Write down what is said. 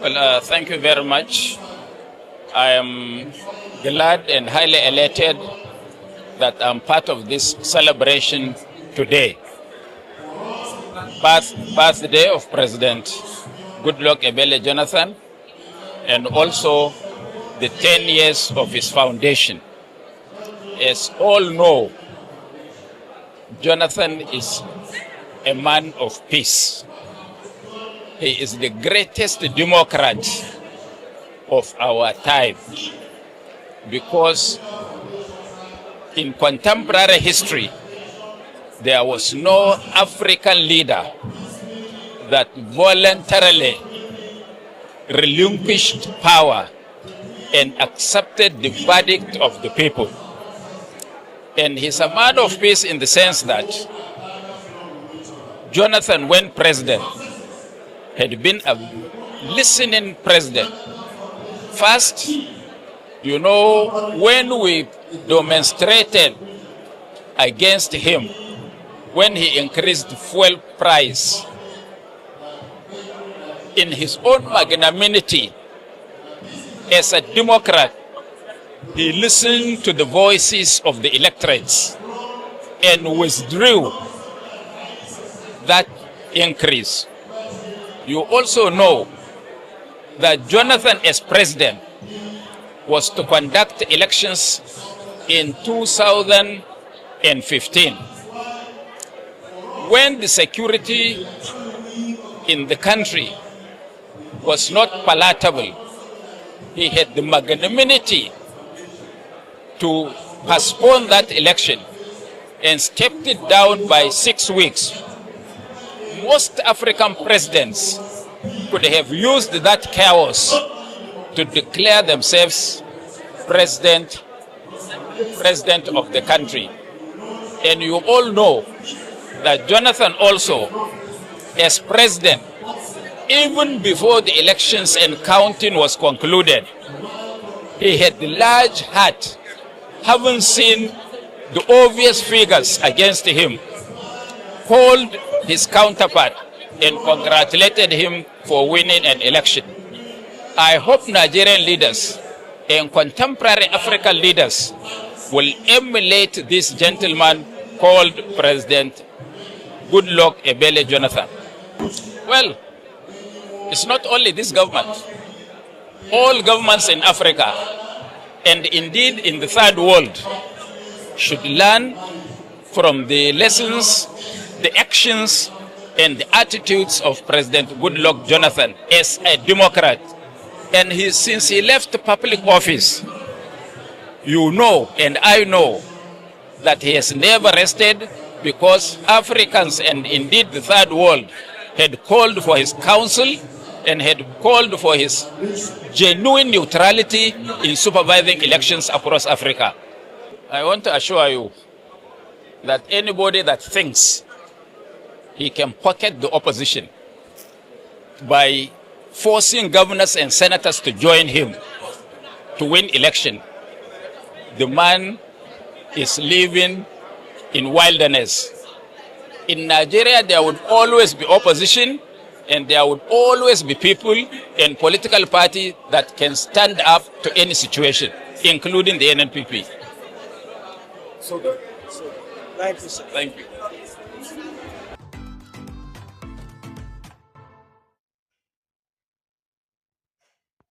Well, thank you very much. I am glad and highly elated that I'm part of this celebration today. Birthday of President Goodluck Ebele Jonathan, and also the 10 years of his foundation. As all know, Jonathan is a man of peace. He is the greatest democrat of our time, because in contemporary history, there was no African leader that voluntarily relinquished power and accepted the verdict of the people. And he's a man of peace in the sense that Jonathan, when president, had been a listening president. First, you know, when we demonstrated against him, when he increased fuel price, in his own magnanimity as a Democrat, he listened to the voices of the electorates and withdrew that increase. You also know that Jonathan, as president, was to conduct elections in 2015. When the security in the country was not palatable, he had the magnanimity to postpone that election and stepped it down by 6 weeks. Most African presidents could have used that chaos to declare themselves president of the country. And you all know that Jonathan also, as president, even before the elections and counting was concluded, he had the large heart, having seen the obvious figures against him, called his counterpart and congratulated him for winning an election. I hope Nigerian leaders and contemporary African leaders will emulate this gentleman called President Goodluck Ebele Jonathan. Well, it's not only this government. All governments in Africa, and indeed in the third world, should learn from the lessons, the actions, and the attitudes of President Goodluck Jonathan as a Democrat. And since he left public office, you know and I know that he has never rested, because Africans and indeed the third world had called for his counsel and had called for his genuine neutrality in supervising elections across Africa. I want to assure you that anybody that thinks he can pocket the opposition by forcing governors and senators to join him to win election, the man is living in wilderness. In Nigeria, there would always be opposition, and there would always be people and political parties that can stand up to any situation, including the NNPP. So 9%. Thank you.